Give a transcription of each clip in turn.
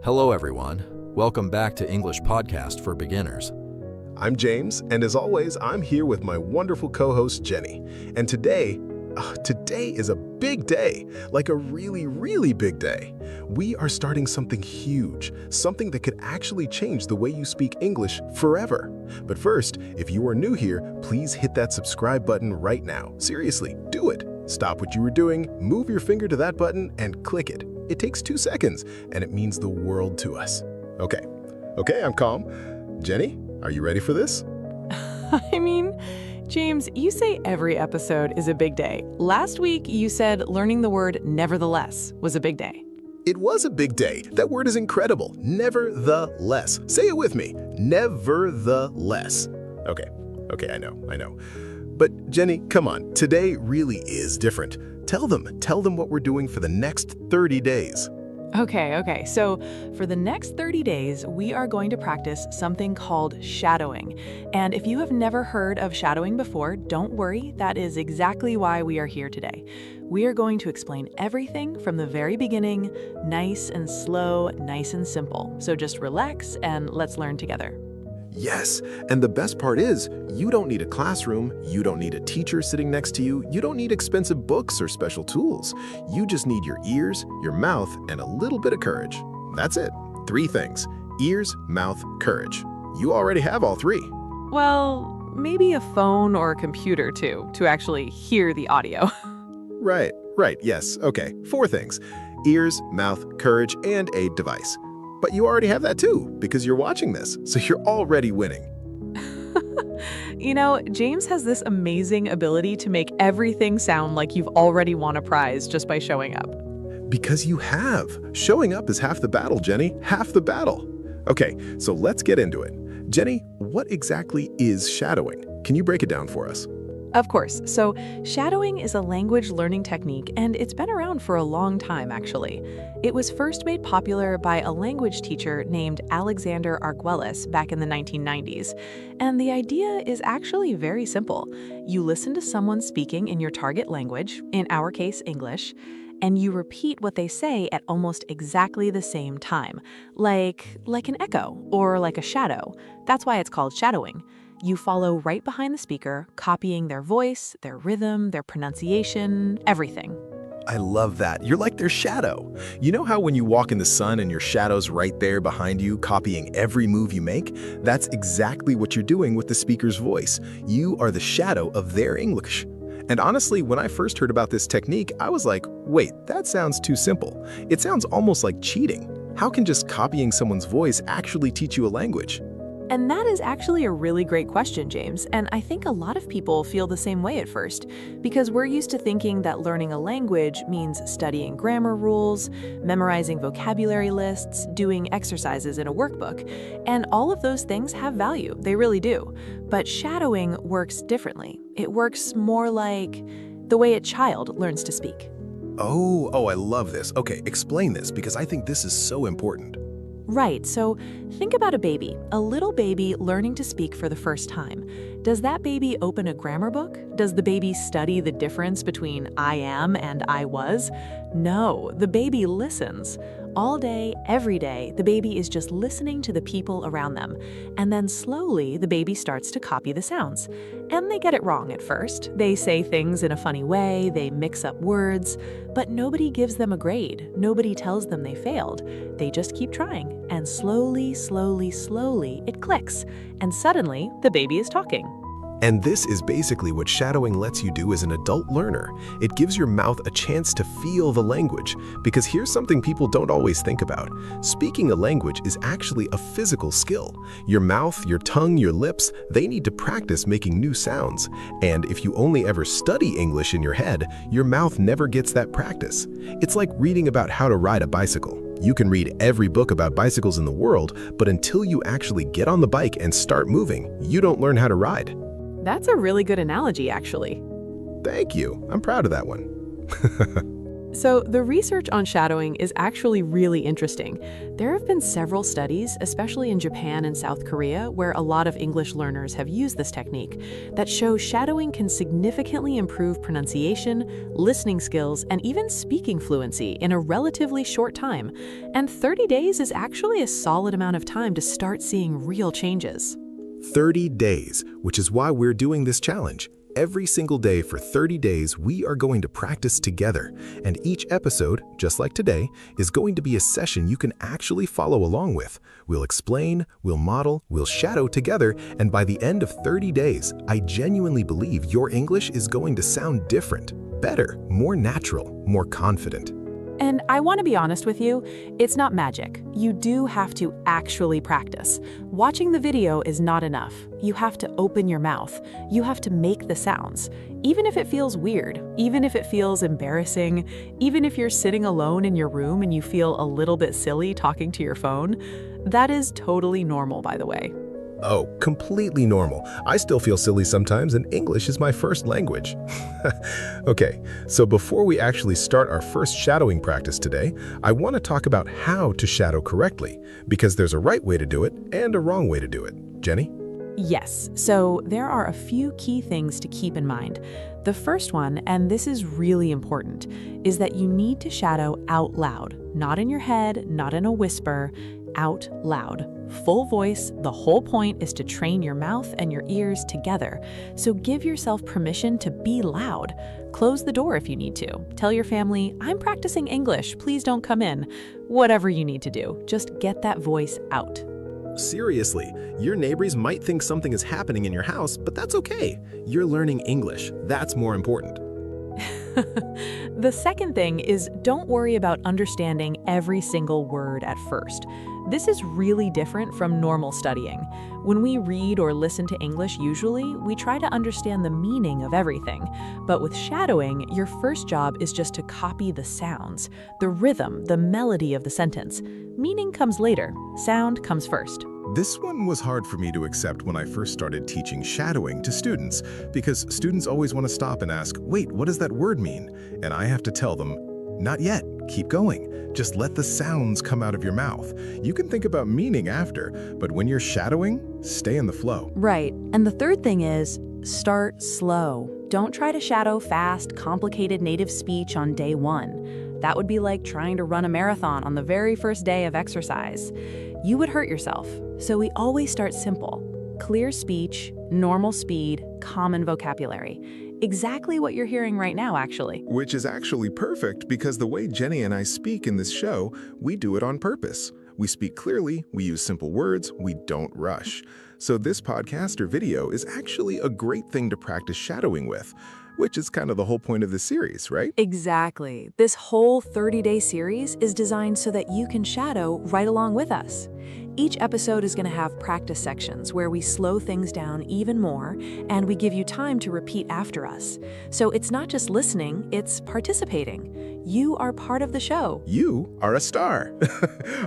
Hello everyone, welcome back to English Podcast for Beginners. I'm James, and as always, I'm here with my wonderful co-host Jenny. And today is a big day, like a really, really big day. We are starting something huge, something that could actually change the way you speak English forever. But first, if you are new here, please hit that subscribe button right now. Seriously, do it. Stop what you were doing, move your finger to that button, and click it. It takes 2 seconds, and it means the world to us. Okay, I'm calm. Jenny, are you ready for this? James, you say every episode is a big day. Last week, you said learning the word nevertheless was a big day. It was a big day. That word is incredible. Nevertheless. Say it with me. Nevertheless. Okay, I know. But Jenny, come on. Today really is different. Tell them what we're doing for the next 30 days. Okay. So for the next 30 days, we are going to practice something called shadowing. And if you have never heard of shadowing before, don't worry. That is exactly why we are here today. We are going to explain everything from the very beginning, nice and slow, nice and simple. So just relax and let's learn together. Yes, and the best part is, you don't need a classroom, you don't need a teacher sitting next to you, you don't need expensive books or special tools. You just need your ears, your mouth, and a little bit of courage. That's it. 3 things. Ears, mouth, courage. You already have all 3. Well, maybe a phone or a computer too, to actually hear the audio. Right, yes, okay. 4 things. Ears, mouth, courage, and a device. But you already have that too, because you're watching this, so you're already winning. James has this amazing ability to make everything sound like you've already won a prize just by showing up. Because you have. Showing up is half the battle, Jenny. Half the battle. Okay, so let's get into it. Jenny, what exactly is shadowing? Can you break it down for us? Of course. So shadowing is a language learning technique, and it's been around for a long time, actually. It was first made popular by a language teacher named Alexander Arguelles back in the 1990s. And the idea is actually very simple. You listen to someone speaking in your target language, in our case, English, and you repeat what they say at almost exactly the same time, like an echo or like a shadow. That's why it's called shadowing. You follow right behind the speaker, copying their voice, their rhythm, their pronunciation, everything. I love that. You're like their shadow. You know how when you walk in the sun and your shadow's right there behind you, copying every move you make? That's exactly what you're doing with the speaker's voice. You are the shadow of their English. And honestly, when I first heard about this technique, I was like, wait, that sounds too simple. It sounds almost like cheating. How can just copying someone's voice actually teach you a language? And that is actually a really great question, James, and I think a lot of people feel the same way at first, because we're used to thinking that learning a language means studying grammar rules, memorizing vocabulary lists, doing exercises in a workbook, and all of those things have value, they really do. But shadowing works differently. It works more like the way a child learns to speak. Oh, I love this. Okay, explain this, because I think this is so important. Right, so think about a little baby learning to speak for the first time. Does that baby open a grammar book? Does the baby study the difference between I am and I was? No, the baby listens. All day, every day, the baby is just listening to the people around them. And then slowly, the baby starts to copy the sounds. And they get it wrong at first. They say things in a funny way, they mix up words, but nobody gives them a grade. Nobody tells them they failed. They just keep trying. And slowly, it clicks. And suddenly, the baby is talking. And this is basically what shadowing lets you do as an adult learner. It gives your mouth a chance to feel the language, because here's something people don't always think about. Speaking a language is actually a physical skill. Your mouth, your tongue, your lips, they need to practice making new sounds. And if you only ever study English in your head, your mouth never gets that practice. It's like reading about how to ride a bicycle. You can read every book about bicycles in the world, but until you actually get on the bike and start moving, you don't learn how to ride. That's a really good analogy, actually. Thank you. I'm proud of that one. So, the research on shadowing is actually really interesting. There have been several studies, especially in Japan and South Korea, where a lot of English learners have used this technique, that show shadowing can significantly improve pronunciation, listening skills, and even speaking fluency in a relatively short time. And 30 days is actually a solid amount of time to start seeing real changes. 30 days, which is why we're doing this challenge. Every single day for 30 days, we are going to practice together. And each episode, just like today, is going to be a session you can actually follow along with. We'll explain, we'll model, we'll shadow together, and by the end of 30 days, I genuinely believe your English is going to sound different, better, more natural, more confident. And I want to be honest with you, it's not magic. You do have to actually practice. Watching the video is not enough. You have to open your mouth. You have to make the sounds. Even if it feels weird, even if it feels embarrassing, even if you're sitting alone in your room and you feel a little bit silly talking to your phone, that is totally normal, by the way. Oh, completely normal. I still feel silly sometimes, and English is my first language. Okay, so before we actually start our first shadowing practice today, I want to talk about how to shadow correctly, because there's a right way to do it and a wrong way to do it. Jenny? Yes, so there are a few key things to keep in mind. The first one, and this is really important, is that you need to shadow out loud, not in your head, not in a whisper, out loud. Full voice, the whole point is to train your mouth and your ears together. So give yourself permission to be loud. Close the door if you need to. Tell your family, I'm practicing English, please don't come in. Whatever you need to do, just get that voice out. Seriously, your neighbors might think something is happening in your house, but that's okay. You're learning English. That's more important. The second thing is don't worry about understanding every single word at first. This is really different from normal studying. When we read or listen to English usually, we try to understand the meaning of everything. But with shadowing, your first job is just to copy the sounds, the rhythm, the melody of the sentence. Meaning comes later. Sound comes first. This one was hard for me to accept when I first started teaching shadowing to students, because students always want to stop and ask, wait, what does that word mean? And I have to tell them, not yet, keep going. Just let the sounds come out of your mouth. You can think about meaning after, but when you're shadowing, stay in the flow. Right. And the third thing is, start slow. Don't try to shadow fast, complicated native speech on day one. That would be like trying to run a marathon on the very first day of exercise. You would hurt yourself. So we always start simple. Clear speech, normal speed, common vocabulary. Exactly what you're hearing right now, actually. Which is actually perfect because the way Jenny and I speak in this show, we do it on purpose. We speak clearly, we use simple words, we don't rush. So this podcast or video is actually a great thing to practice shadowing with, which is kind of the whole point of this series, right? Exactly. This whole 30-day series is designed so that you can shadow right along with us. Each episode is going to have practice sections where we slow things down even more, and we give you time to repeat after us. So it's not just listening, it's participating. You are part of the show. You are a star.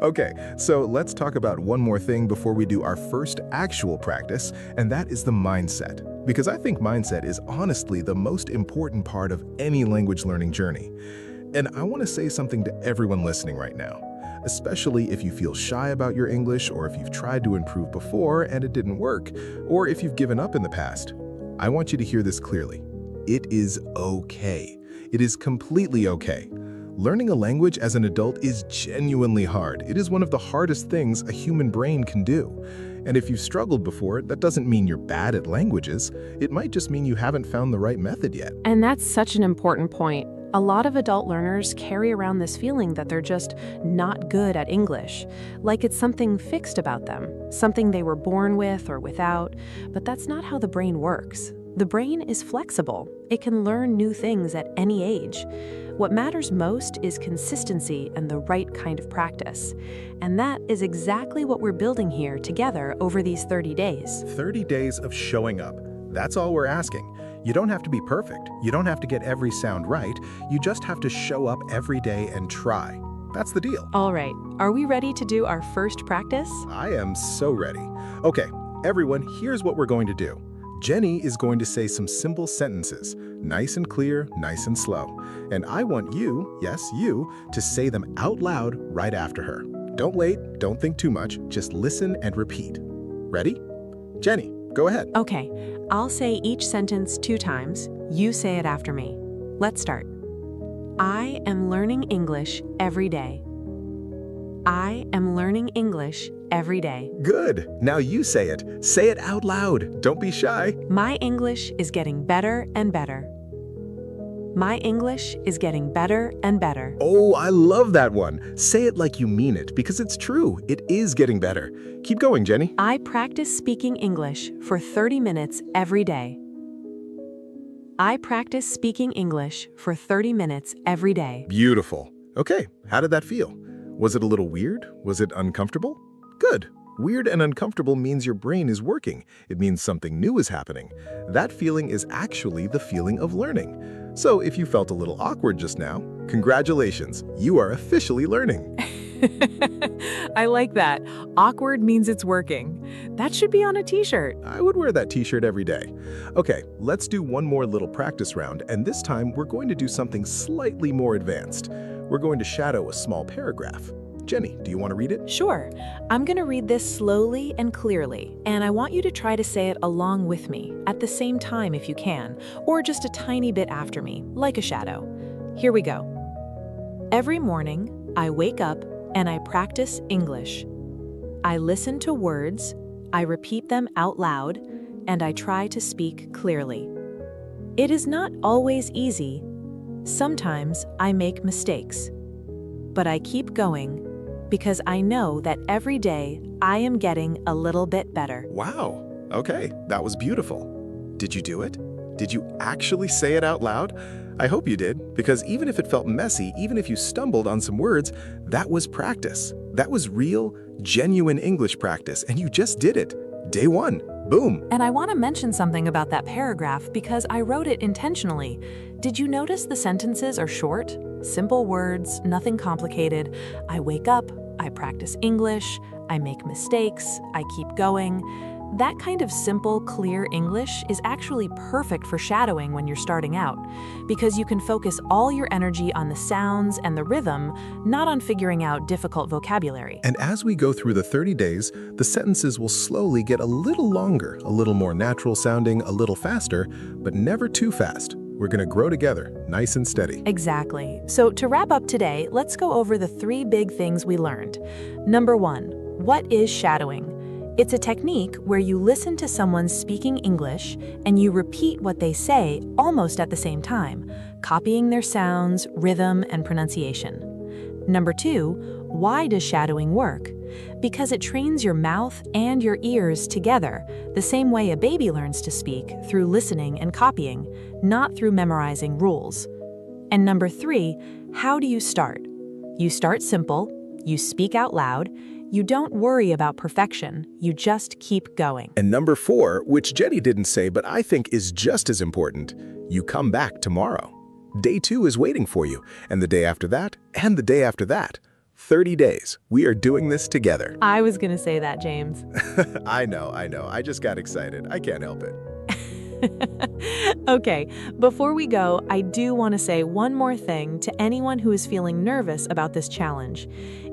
Okay, so let's talk about one more thing before we do our first actual practice, and that is the mindset. Because I think mindset is honestly the most important part of any language learning journey. And I want to say something to everyone listening right now, especially if you feel shy about your English, or if you've tried to improve before and it didn't work, or if you've given up in the past. I want you to hear this clearly. It is okay. It is completely okay. Learning a language as an adult is genuinely hard. It is one of the hardest things a human brain can do. And if you've struggled before, that doesn't mean you're bad at languages. It might just mean you haven't found the right method yet. And that's such an important point. A lot of adult learners carry around this feeling that they're just not good at English, like it's something fixed about them, something they were born with or without, but that's not how the brain works. The brain is flexible. It can learn new things at any age. What matters most is consistency and the right kind of practice. And that is exactly what we're building here together over these 30 days. 30 days of showing up. That's all we're asking. You don't have to be perfect. You don't have to get every sound right. You just have to show up every day and try. That's the deal. All right, are we ready to do our first practice? I am so ready. Okay, everyone, here's what we're going to do. Jenny is going to say some simple sentences. nice and clear, nice and slow. And I want you, yes, you, to say them out loud right after her. Don't wait, don't think too much, just listen and repeat. Ready? Jenny, go ahead. Okay, I'll say each sentence 2 times. You say it after me. Let's start. I am learning English every day. I am learning English every day. Good. Now you say it. Say it out loud. Don't be shy. My English is getting better and better. My English is getting better and better. Oh, I love that one. Say it like you mean it, because it's true. It is getting better. Keep going, Jenny. I practice speaking English for 30 minutes every day. I practice speaking English for 30 minutes every day. Beautiful. Okay, how did that feel? Was it a little weird? Was it uncomfortable? Good. Weird and uncomfortable means your brain is working. It means something new is happening. That feeling is actually the feeling of learning. So if you felt a little awkward just now, congratulations, you are officially learning. I like that. Awkward means it's working. That should be on a t-shirt. I would wear that t-shirt every day. Okay, let's do one more little practice round, and this time we're going to do something slightly more advanced. We're going to shadow a small paragraph. Jenny, do you want to read it? Sure. I'm going to read this slowly and clearly, and I want you to try to say it along with me at the same time if you can, or just a tiny bit after me, like a shadow. Here we go. Every morning, I wake up and I practice English. I listen to words, I repeat them out loud, and I try to speak clearly. It is not always easy. Sometimes I make mistakes. But I keep going because I know that every day I am getting a little bit better. Wow. Okay, that was beautiful. Did you do it? Did you actually say it out loud? I hope you did, because even if it felt messy, even if you stumbled on some words, that was practice. That was real, genuine English practice, and you just did it. Day 1. Boom. And I want to mention something about that paragraph because I wrote it intentionally. Did you notice the sentences are short? Simple words, nothing complicated. I wake up, I practice English, I make mistakes, I keep going. That kind of simple, clear English is actually perfect for shadowing when you're starting out, because you can focus all your energy on the sounds and the rhythm, not on figuring out difficult vocabulary. And as we go through the 30 days, the sentences will slowly get a little longer, a little more natural sounding, a little faster, but never too fast. We're going to grow together, nice and steady. Exactly. So to wrap up today, let's go over the 3 big things we learned. Number 1, what is shadowing? It's a technique where you listen to someone speaking English and you repeat what they say almost at the same time, copying their sounds, rhythm, and pronunciation. Number 2, why does shadowing work? Because it trains your mouth and your ears together, the same way a baby learns to speak, through listening and copying, not through memorizing rules. And number 3, how do you start? You start simple, you speak out loud, you don't worry about perfection, you just keep going. And number 4, which Jenny didn't say but I think is just as important, you come back tomorrow. Day 2 is waiting for you, and the day after that, and the day after that. 30 days. We are doing this together. I was going to say that, James. I know. I just got excited. I can't help it. Okay, before we go, I do want to say one more thing to anyone who is feeling nervous about this challenge.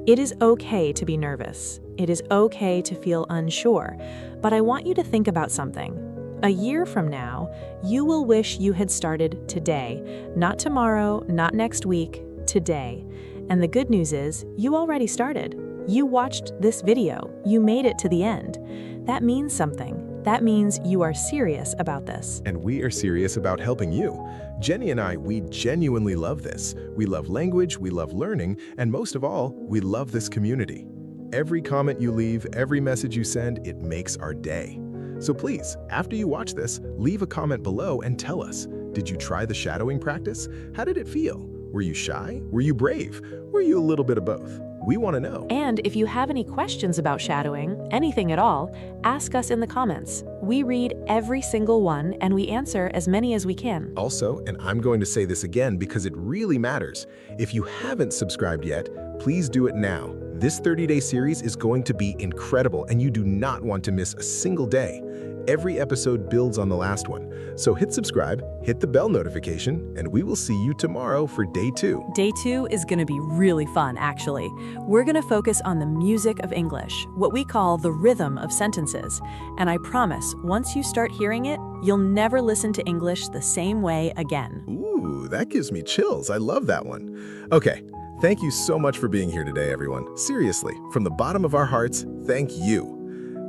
It is okay to be nervous. It is okay to feel unsure. But I want you to think about something. A year from now, you will wish you had started today. Not tomorrow, not next week, today. And the good news is, you already started. You watched this video. You made it to the end. That means something. That means you are serious about this. And we are serious about helping you. Jenny and I, we genuinely love this. We love language, we love learning, and most of all, we love this community. Every comment you leave, every message you send, it makes our day. So please, after you watch this, leave a comment below and tell us, did you try the shadowing practice? How did it feel? Were you shy? Were you brave? Were you a little bit of both? We want to know. And if you have any questions about shadowing, anything at all, ask us in the comments. We read every single one and we answer as many as we can. Also, and I'm going to say this again because it really matters, if you haven't subscribed yet, please do it now. This 30-day series is going to be incredible and you do not want to miss a single day. every episode builds on the last one. So hit subscribe, hit the bell notification, and we will see you tomorrow for day 2. Day 2 is going to be really fun, actually. We're going to focus on the music of English, what we call the rhythm of sentences. And I promise, once you start hearing it, you'll never listen to English the same way again. Ooh, that gives me chills. I love that one. Okay, thank you so much for being here today, everyone. Seriously, from the bottom of our hearts, thank you.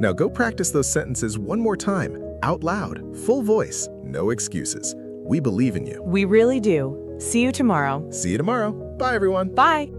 Now go practice those sentences one more time, out loud, full voice, no excuses. We believe in you. We really do. See you tomorrow. See you tomorrow. Bye, everyone. Bye.